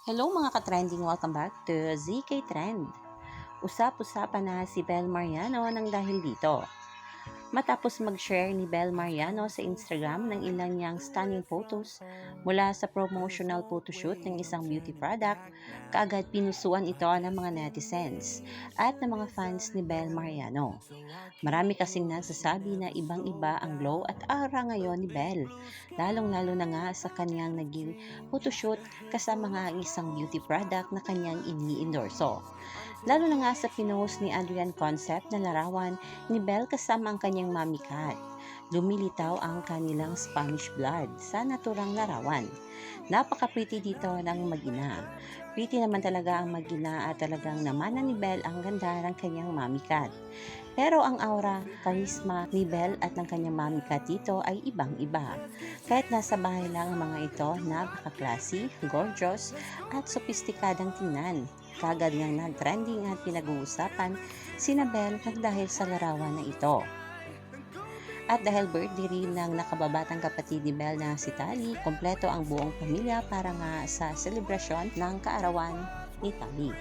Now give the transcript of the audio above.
Hello mga ka-trending, welcome back to ZK Trend. Usap-usapan na si Bel Mariano nang dahil dito. Matapos mag-share ni Bel Mariano sa Instagram ng ilang niyang stunning photos mula sa promotional photoshoot ng isang beauty product, kaagad pinusuan ito ng mga netizens at ng mga fans ni Bel Mariano. Marami kasing nagsasabi na ibang-iba ang glow at aura ngayon ni Bel, lalong-lalo na nga sa kanyang naging photoshoot kasama nga ang isang beauty product na kanyang ini-endorso. Lalo na nga sa pinost ni Adrian Concept na larawan ni Belle kasama ang kanyang mommy cat. Lumilitaw ang kanilang Spanish blood sa naturang larawan. Napaka-pretty dito ng mag-ina. Pretty naman talaga ang mag-ina at talagang namana ni Belle ang ganda ng kanyang mommy cat. Pero ang aura, karisma ni Belle at ng kanyang mommy cat dito ay ibang-iba. Kahit nasa bahay lang ang mga ito, napaka-classy, gorgeous at sopistikadang tingnan. Kagad ngang nag-trending at pinag-uusapan sina Belle dahil sa larawan na ito. At dahil birthday rin ng nakababatang kapatid ni Belle na si Tali, kompleto ang buong pamilya para nga sa selebrasyon ng kaarawan ni Tali.